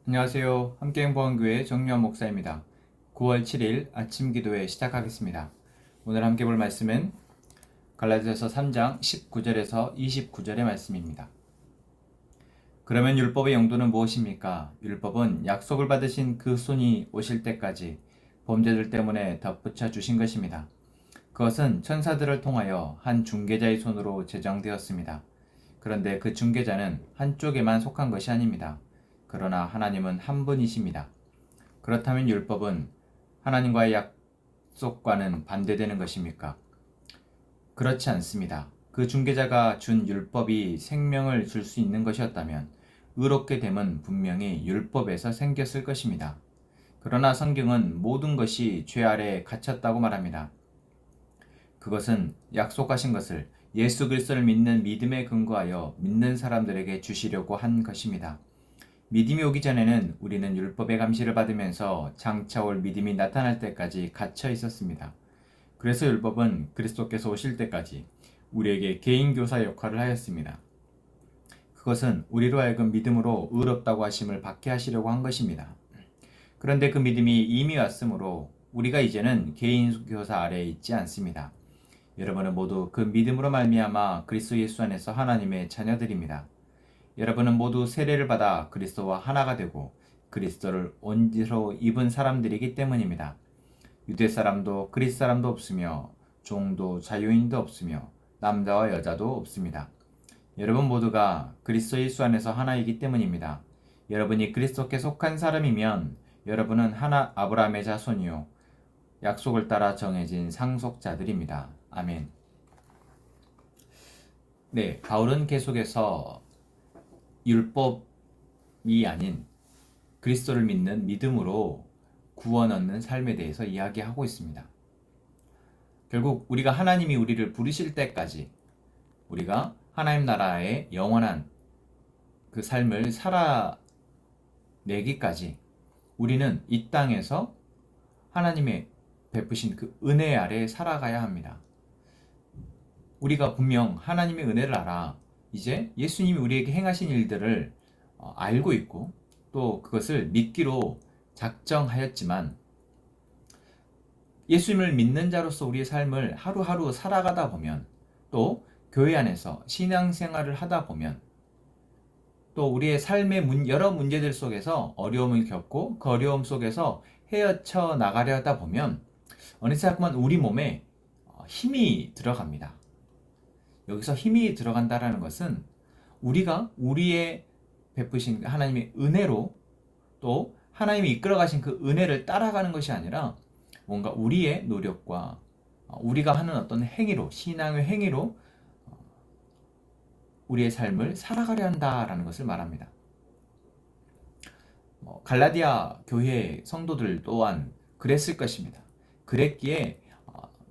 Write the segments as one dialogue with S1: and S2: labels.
S1: 안녕하세요. 함께행보험교회 정유한 목사입니다. 9월 7일 아침 기도회 시작하겠습니다. 오늘 함께 볼 말씀은 갈라디아서 3장 19절에서 29절의 말씀입니다. 그러면 율법의 용도는 무엇입니까? 율법은 약속을 받으신 그 손이 오실 때까지 범죄들 때문에 덧붙여 주신 것입니다. 그것은 천사들을 통하여 한 중개자의 손으로 제정되었습니다. 그런데 그 중개자는 한쪽에만 속한 것이 아닙니다. 그러나 하나님은 한 분이십니다. 그렇다면 율법은 하나님과의 약속과는 반대되는 것입니까? 그렇지 않습니다. 그 중개자가 준 율법이 생명을 줄 수 있는 것이었다면 의롭게 됨은 분명히 율법에서 생겼을 것입니다. 그러나 성경은 모든 것이 죄 아래에 갇혔다고 말합니다. 그것은 약속하신 것을 예수 그리스도를 믿는 믿음에 근거하여 믿는 사람들에게 주시려고 한 것입니다. 믿음이 오기 전에는 우리는 율법의 감시를 받으면서 장차 올 믿음이 나타날 때까지 갇혀 있었습니다. 그래서 율법은 그리스도께서 오실 때까지 우리에게 개인교사 역할을 하였습니다. 그것은 우리로 하여금 믿음으로 의롭다고 하심을 받게 하시려고 한 것입니다. 그런데 그 믿음이 이미 왔으므로 우리가 이제는 개인교사 아래에 있지 않습니다. 여러분은 모두 그 믿음으로 말미암아 그리스도 예수 안에서 하나님의 자녀들입니다. 여러분은 모두 세례를 받아 그리스도와 하나가 되고 그리스도를 온지로 입은 사람들이기 때문입니다. 유대 사람도 그리스 사람도 없으며 종도 자유인도 없으며 남자와 여자도 없습니다. 여러분 모두가 그리스도 예수 안에서 하나이기 때문입니다. 여러분이 그리스도께 속한 사람이면 여러분은 하나 아브라함의 자손이요 약속을 따라 정해진 상속자들입니다. 아멘. 네, 바울은 계속해서 율법이 아닌 그리스도를 믿는 믿음으로 구원 얻는 삶에 대해서 이야기하고 있습니다. 결국 우리가 하나님이 우리를 부르실 때까지 우리가 하나님 나라의 영원한 그 삶을 살아내기까지 우리는 이 땅에서 하나님의 베푸신 그 은혜 아래 살아가야 합니다. 우리가 분명 하나님의 은혜를 알아 이제 예수님이 우리에게 행하신 일들을 알고 있고 또 그것을 믿기로 작정하였지만 예수님을 믿는 자로서 우리의 삶을 하루하루 살아가다 보면 또 교회 안에서 신앙생활을 하다 보면 또 우리의 삶의 여러 문제들 속에서 어려움을 겪고 그 어려움 속에서 헤어쳐 나가려 하다 보면 어느새 자꾸만 우리 몸에 힘이 들어갑니다. 여기서 힘이 들어간다라는 것은 우리가 우리의 베푸신 하나님의 은혜로 또 하나님이 이끌어 가신 그 은혜를 따라가는 것이 아니라 뭔가 우리의 노력과 우리가 하는 어떤 행위로 신앙의 행위로 우리의 삶을 살아가려 한다라는 것을 말합니다. 갈라디아 교회 성도들 또한 그랬을 것입니다. 그랬기에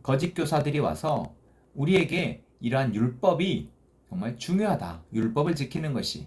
S1: 거짓 교사들이 와서 우리에게 이러한 율법이 정말 중요하다. 율법을 지키는 것이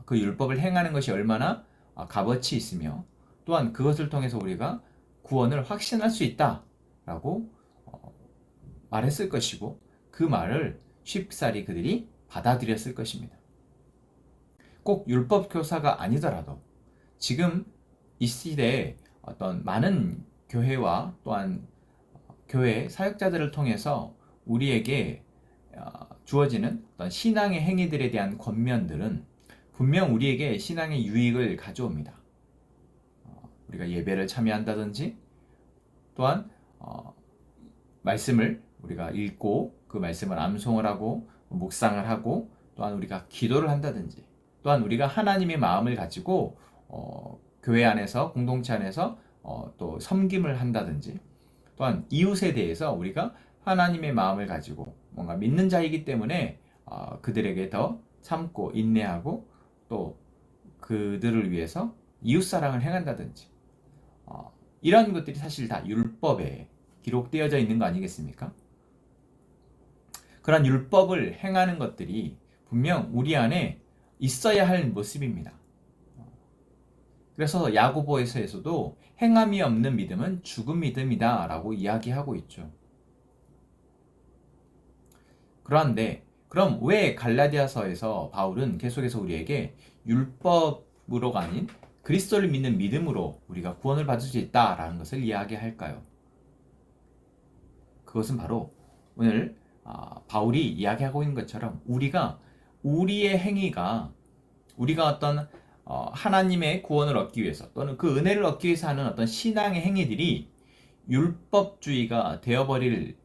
S1: 그 율법을 행하는 것이 얼마나 값어치 있으며 또한 그것을 통해서 우리가 구원을 확신할 수 있다라고 말했을 것이고 그 말을 쉽사리 그들이 받아들였을 것입니다. 꼭 율법 교사가 아니더라도 지금 이 시대에 어떤 많은 교회와 또한 교회 사역자들을 통해서 우리에게 주어지는 어떤 신앙의 행위들에 대한 권면들은 분명 우리에게 신앙의 유익을 가져옵니다. 우리가 예배를 참여한다든지 또한 말씀을 우리가 읽고 그 말씀을 암송을 하고 묵상을 하고 또한 우리가 기도를 한다든지 또한 우리가 하나님의 마음을 가지고 교회 안에서 공동체 안에서 또 섬김을 한다든지 또한 이웃에 대해서 우리가 하나님의 마음을 가지고 뭔가 믿는 자이기 때문에 그들에게 더 참고 인내하고 또 그들을 위해서 이웃사랑을 행한다든지 이런 것들이 사실 다 율법에 기록되어져 있는 거 아니겠습니까? 그런 율법을 행하는 것들이 분명 우리 안에 있어야 할 모습입니다. 그래서 야고보서에서도 행함이 없는 믿음은 죽은 믿음이다 라고 이야기하고 있죠. 그런데 그럼 왜 갈라디아서에서 바울은 계속해서 우리에게 율법으로가 아닌 그리스도를 믿는 믿음으로 우리가 구원을 받을 수 있다라는 것을 이야기할까요? 그것은 바로 오늘 바울이 이야기하고 있는 것처럼 우리의 행위가 우리가 어떤 하나님의 구원을 얻기 위해서 또는 그 은혜를 얻기 위해서 하는 어떤 신앙의 행위들이 율법주의가 되어버릴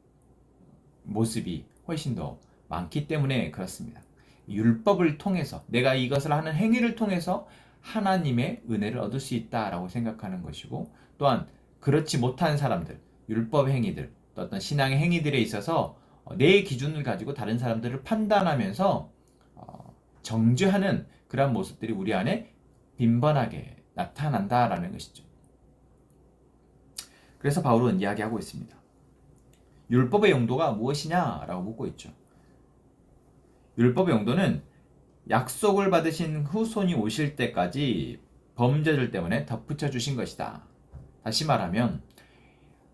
S1: 모습이 훨씬 더 많기 때문에 그렇습니다. 율법을 통해서 내가 이것을 하는 행위를 통해서 하나님의 은혜를 얻을 수 있다라고 생각하는 것이고, 또한 그렇지 못한 사람들, 율법 행위들, 또 어떤 신앙의 행위들에 있어서 내 기준을 가지고 다른 사람들을 판단하면서 정죄하는 그러한 모습들이 우리 안에 빈번하게 나타난다라는 것이죠. 그래서 바울은 이야기하고 있습니다. 율법의 용도가 무엇이냐라고 묻고 있죠. 율법의 용도는 약속을 받으신 후손이 오실 때까지 범죄들 때문에 덧붙여 주신 것이다. 다시 말하면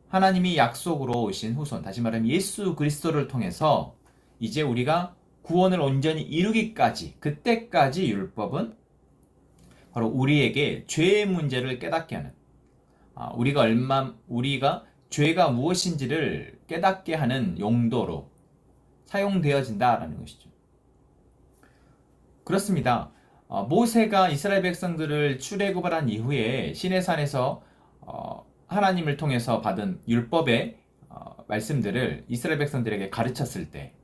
S1: 하나님이 약속으로 오신 후손, 다시 말하면 예수 그리스도를 통해서 이제 우리가 구원을 온전히 이루기까지, 그때까지 율법은 바로 우리에게 죄의 문제를 깨닫게 하는, 우리가 죄가 무엇인지를 깨닫게 하는 용도로 사용되어진다라는 것이죠. 그렇습니다. 모세가 이스라엘 백성들을 출애굽한 이후에 시내산에서 하나님을 통해서 받은 율법의 말씀들을 이스라엘 백성들에게 가르쳤을 때,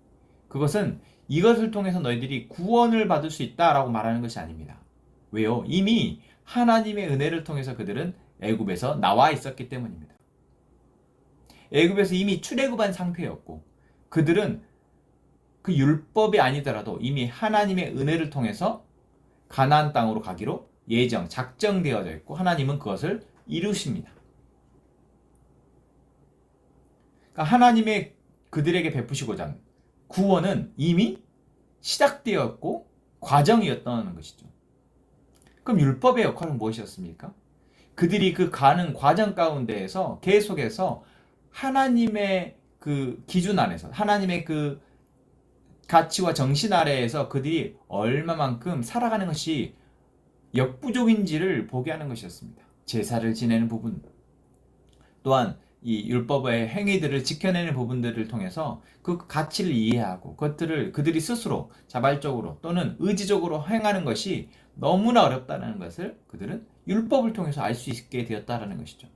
S1: 그것은 이것을 통해서 너희들이 구원을 받을 수 있다라고 말하는 것이 아닙니다. 왜요? 이미 하나님의 은혜를 통해서 그들은 애굽에서 나와 있었기 때문입니다. 애굽에서 이미 출애굽한 상태였고, 그들은 그 율법이 아니더라도 이미 하나님의 은혜를 통해서 가나안 땅으로 가기로 작정되어져 있고, 하나님은 그것을 이루십니다. 그러니까 하나님의 그들에게 베푸시고자 하는 구원은 이미 시작되었고 과정이었다는 것이죠. 그럼 율법의 역할은 무엇이었습니까? 그들이 그 가는 과정 가운데에서 계속해서 하나님의 그 기준 안에서, 하나님의 그 가치와 정신 아래에서 그들이 얼마만큼 살아가는 것이 역부족인지를 보게 하는 것이었습니다. 제사를 지내는 부분, 또한 이 율법의 행위들을 지켜내는 부분들을 통해서 그 가치를 이해하고 그것들을 그들이 스스로 자발적으로 또는 의지적으로 행하는 것이 너무나 어렵다는 것을 그들은 율법을 통해서 알 수 있게 되었다는 것이죠.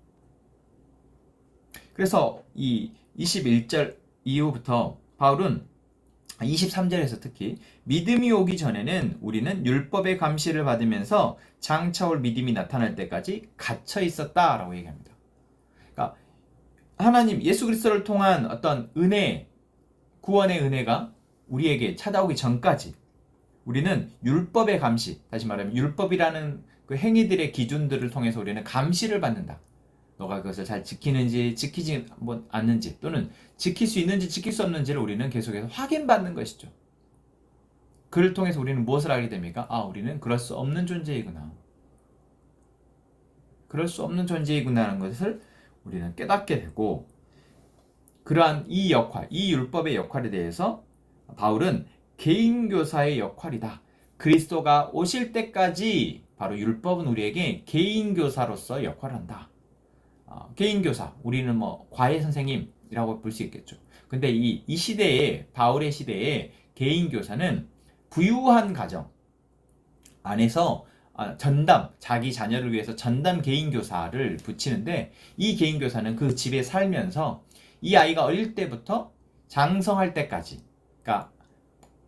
S1: 그래서 이 21절 이후부터 바울은 23절에서 특히 믿음이 오기 전에는 우리는 율법의 감시를 받으면서 장차 올 믿음이 나타날 때까지 갇혀 있었다라고 얘기합니다. 그러니까 하나님 예수 그리스도를 통한 어떤 은혜, 구원의 은혜가 우리에게 찾아오기 전까지 우리는 율법의 감시, 다시 말하면 율법이라는 그 행위들의 기준들을 통해서 우리는 감시를 받는다. 너가 그것을 잘 지키는지 지키지 않는지, 또는 지킬 수 있는지 지킬 수 없는지를 우리는 계속해서 확인받는 것이죠. 그를 통해서 우리는 무엇을 알게 됩니까? 우리는 그럴 수 없는 존재이구나. 그럴 수 없는 존재이구나 하는 것을 우리는 깨닫게 되고, 그러한 이 역할, 이 율법의 역할에 대해서 바울은 개인교사의 역할이다. 그리스도가 오실 때까지 바로 율법은 우리에게 개인교사로서 역할을 한다. 개인교사, 우리는 과외 선생님이라고 볼 수 있겠죠. 근데 이 시대에, 바울의 시대에 개인교사는 부유한 가정 안에서 자기 자녀를 위해서 전담 개인교사를 붙이는데, 이 개인교사는 그 집에 살면서 이 아이가 어릴 때부터 장성할 때까지, 그러니까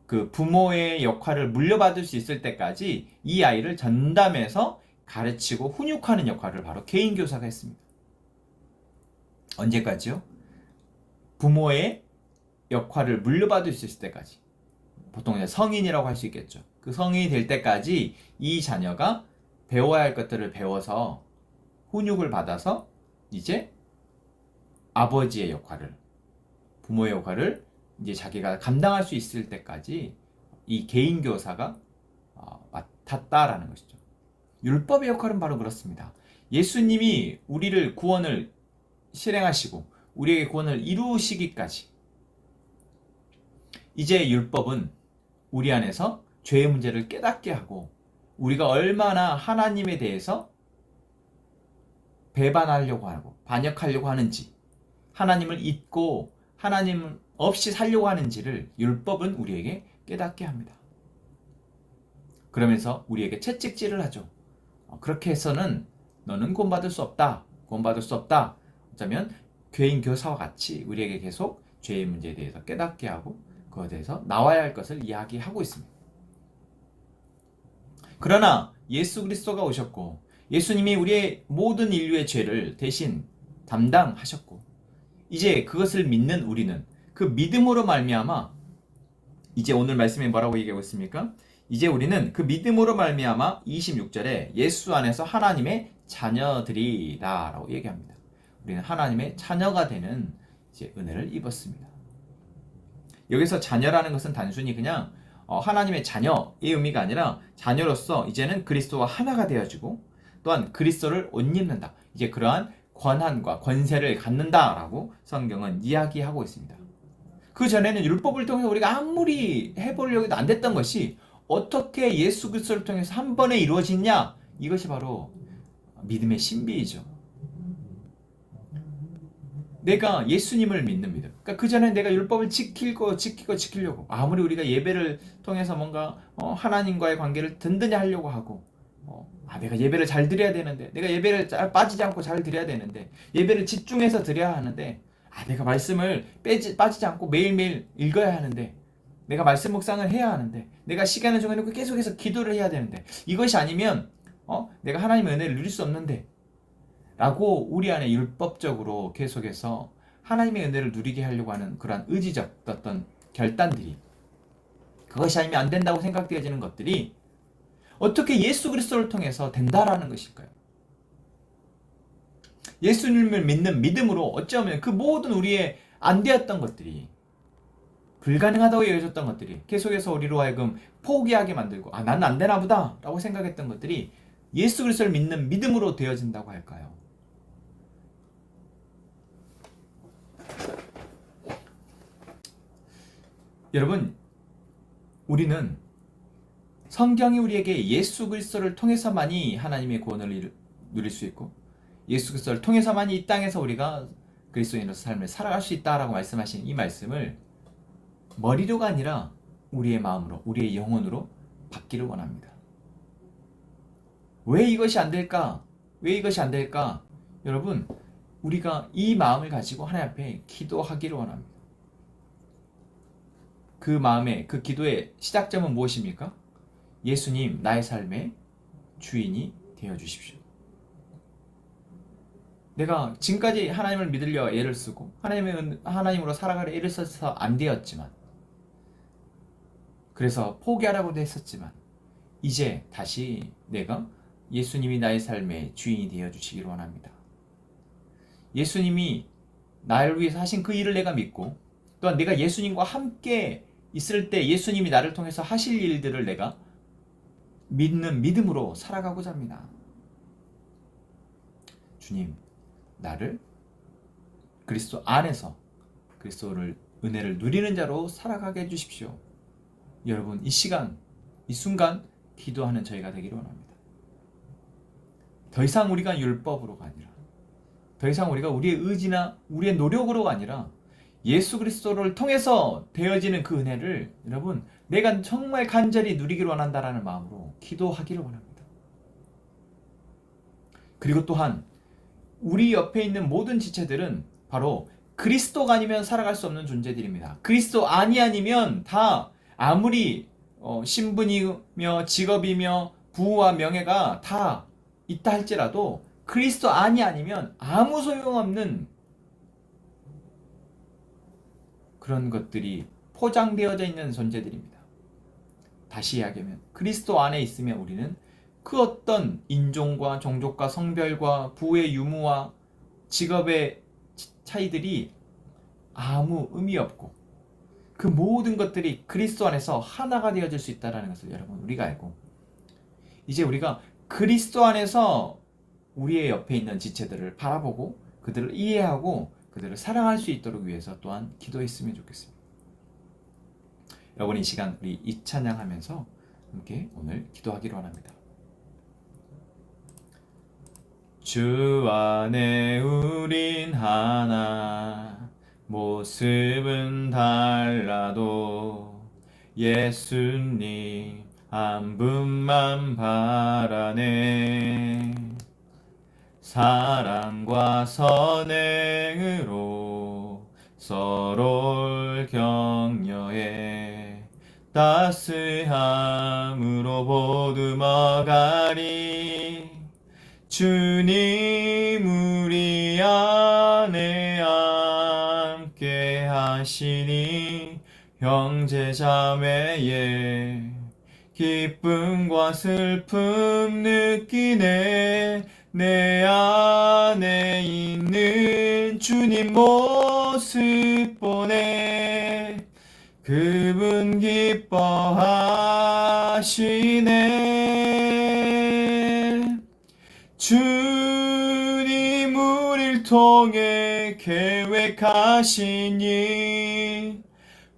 S1: 그 부모의 역할을 물려받을 수 있을 때까지 이 아이를 전담해서 가르치고 훈육하는 역할을 바로 개인교사가 했습니다. 언제까지요? 부모의 역할을 물려받을 수 있을 때까지. 보통 이제 성인이라고 할 수 있겠죠. 그 성인이 될 때까지 이 자녀가 배워야 할 것들을 배워서 훈육을 받아서 이제 아버지의 역할을, 부모의 역할을 이제 자기가 감당할 수 있을 때까지 이 개인교사가 맡았다라는 것이죠. 율법의 역할은 바로 그렇습니다. 예수님이 우리를 구원을 실행하시고 우리에게 구원을 이루시기까지 이제 율법은 우리 안에서 죄의 문제를 깨닫게 하고 우리가 얼마나 하나님에 대해서 배반하려고 하고 반역하려고 하는지, 하나님을 잊고 하나님 없이 살려고 하는지를 율법은 우리에게 깨닫게 합니다. 그러면서 우리에게 채찍질을 하죠. 그렇게 해서는 너는 구원받을 수 없다. 구원받을 수 없다. 어쩌면 교인 교사와 같이 우리에게 계속 죄의 문제에 대해서 깨닫게 하고 그것에 대해서 나와야 할 것을 이야기하고 있습니다. 그러나 예수 그리스도가 오셨고 예수님이 우리의 모든 인류의 죄를 대신 담당하셨고 이제 그것을 믿는 우리는 그 믿음으로 말미암아 이제 오늘 말씀에 뭐라고 얘기하고 있습니까? 이제 우리는 그 믿음으로 말미암아 26절에 예수 안에서 하나님의 자녀들이다 라고 얘기합니다. 우리는 하나님의 자녀가 되는 이제 은혜를 입었습니다. 여기서 자녀라는 것은 단순히 그냥 하나님의 자녀의 의미가 아니라 자녀로서 이제는 그리스도와 하나가 되어지고 또한 그리스도를 옷 입는다. 이제 그러한 권한과 권세를 갖는다라고 성경은 이야기하고 있습니다. 그 전에는 율법을 통해서 우리가 아무리 해보려고 해도 안 됐던 것이 어떻게 예수 그리스도를 통해서 한 번에 이루어지냐? 이것이 바로 믿음의 신비이죠. 내가 예수님을 믿는 믿음. 그러니까 그 전에 내가 율법을 지키려고 아무리 우리가 예배를 통해서 뭔가 하나님과의 관계를 든든히 하려고 하고 내가 예배를 잘 드려야 되는데 내가 예배를 빠지지 않고 잘 드려야 되는데 예배를 집중해서 드려야 하는데 내가 말씀을 빠지지 않고 매일매일 읽어야 하는데 내가 말씀 묵상을 해야 하는데 내가 시간을 정해놓고 계속해서 기도를 해야 되는데 이것이 아니면 내가 하나님의 은혜를 누릴 수 없는데 라고 우리 안에 율법적으로 계속해서 하나님의 은혜를 누리게 하려고 하는 그러한 의지적 어떤 결단들이 그것이 아니면 안 된다고 생각되어지는 것들이 어떻게 예수 그리스도를 통해서 된다라는 것일까요? 예수님을 믿는 믿음으로 어쩌면 그 모든 우리의 안 되었던 것들이 불가능하다고 여겨졌던 것들이 계속해서 우리로 하여금 포기하게 만들고 나는 안 되나 보다 라고 생각했던 것들이 예수 그리스도를 믿는 믿음으로 되어진다고 할까요? 여러분, 우리는 성경이 우리에게 예수 그리스도를 통해서만이 하나님의 구원을 누릴 수 있고 예수 그리스도를 통해서만이 이 땅에서 우리가 그리스도인으로서 삶을 살아갈 수 있다라고 말씀하신 이 말씀을 머리로가 아니라 우리의 마음으로, 우리의 영혼으로 받기를 원합니다. 왜 이것이 안 될까? 왜 이것이 안 될까? 여러분, 우리가 이 마음을 가지고 하나님 앞에 기도하기를 원합니다. 그 마음의, 그 기도의 시작점은 무엇입니까? 예수님, 나의 삶의 주인이 되어 주십시오. 내가 지금까지 하나님을 믿으려 애를 쓰고 하나님으로 살아가려 애를 써서 안 되었지만 그래서 포기하라고도 했었지만 이제 다시 내가 예수님이 나의 삶의 주인이 되어 주시기를 원합니다. 예수님이 나를 위해서 하신 그 일을 내가 믿고 또한 내가 예수님과 함께 있을 때 예수님이 나를 통해서 하실 일들을 내가 믿는 믿음으로 살아가고자 합니다. 주님, 나를 그리스도 안에서 그리스도를 은혜를 누리는 자로 살아가게 해주십시오. 여러분, 이 시간, 이 순간 기도하는 저희가 되기를 원합니다. 더 이상 우리가 율법으로가 아니라 더 이상 우리가 우리의 의지나 우리의 노력으로가 아니라 예수 그리스도를 통해서 되어지는 그 은혜를 여러분 내가 정말 간절히 누리기를 원한다라는 마음으로 기도하기를 원합니다. 그리고 또한 우리 옆에 있는 모든 지체들은 바로 그리스도가 아니면 살아갈 수 없는 존재들입니다. 그리스도 아니면 다 아무리 신분이며 직업이며 부와 명예가 다 있다 할지라도 그리스도 아니면 아무 소용없는 그런 것들이 포장되어져 있는 존재들입니다. 다시 이야기하면 그리스도 안에 있으면 우리는 그 어떤 인종과 종족과 성별과 부의 유무와 직업의 차이들이 아무 의미 없고 그 모든 것들이 그리스도 안에서 하나가 되어질 수 있다는 것을 여러분 우리가 알고 이제 우리가 그리스도 안에서 우리의 옆에 있는 지체들을 바라보고 그들을 이해하고 그들을 사랑할 수 있도록 위해서 또한 기도했으면 좋겠습니다. 여러분 이 시간 우리 이 찬양하면서 함께 오늘 기도하기로 합니다. 주 안에 우린 하나, 모습은 달라도 예수님 한 분만 바라네. 사랑과 선행으로 서로를 격려해 따스함으로 보듬어가리. 주님 우리 안에 함께 하시니 형제 자매의 기쁨과 슬픔 느끼네. 내 안에 있는 주님 모습 보네. 그분 기뻐하시네. 주님 우릴 통해 계획하신 일,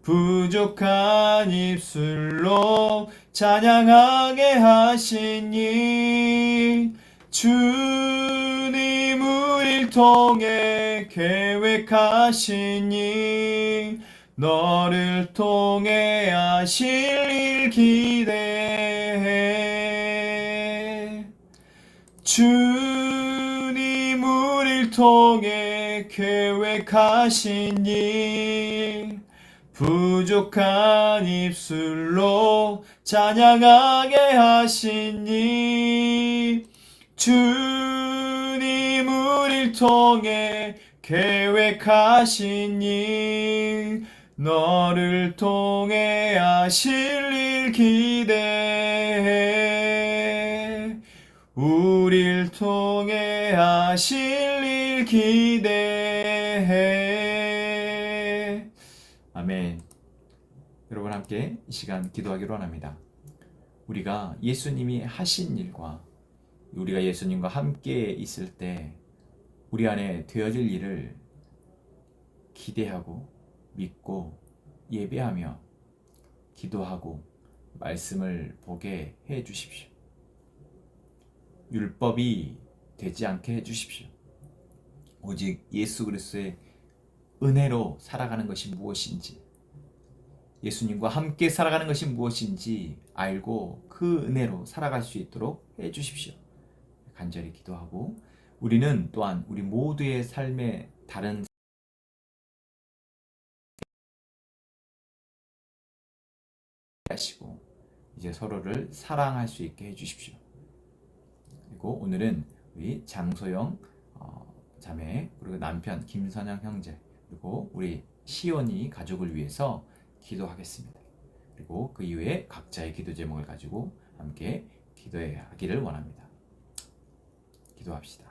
S1: 부족한 입술로 찬양하게 하신 일, 주님 우릴 통해 계획하신 일, 너를 통해 하실 일 기대해. 주님 우릴 통해 계획하신 일, 부족한 입술로 찬양하게 하신 일, 주님 우릴 통해 계획하신 일, 너를 통해 하실 일 기대해. 우릴 통해 하실 일 기대해. 아멘. 여러분 함께 이 시간 기도하기로 원합니다. 우리가 예수님이 하신 일과 우리가 예수님과 함께 있을 때 우리 안에 되어질 일을 기대하고 믿고 예배하며 기도하고 말씀을 보게 해 주십시오. 율법이 되지 않게 해 주십시오. 오직 예수 그리스도의 은혜로 살아가는 것이 무엇인지, 예수님과 함께 살아가는 것이 무엇인지 알고 그 은혜로 살아갈 수 있도록 해 주십시오. 간절히 기도하고, 우리는 또한 우리 모두의 삶의 다른 하시고 이제 서로를 사랑할 수 있게 해 주십시오. 그리고 오늘은 우리 장소영 자매, 그리고 남편 김선영 형제, 그리고 우리 시온이 가족을 위해서 기도하겠습니다. 그리고 그 이후에 각자의 기도 제목을 가지고 함께 기도하기를 원합니다. 기도합시다.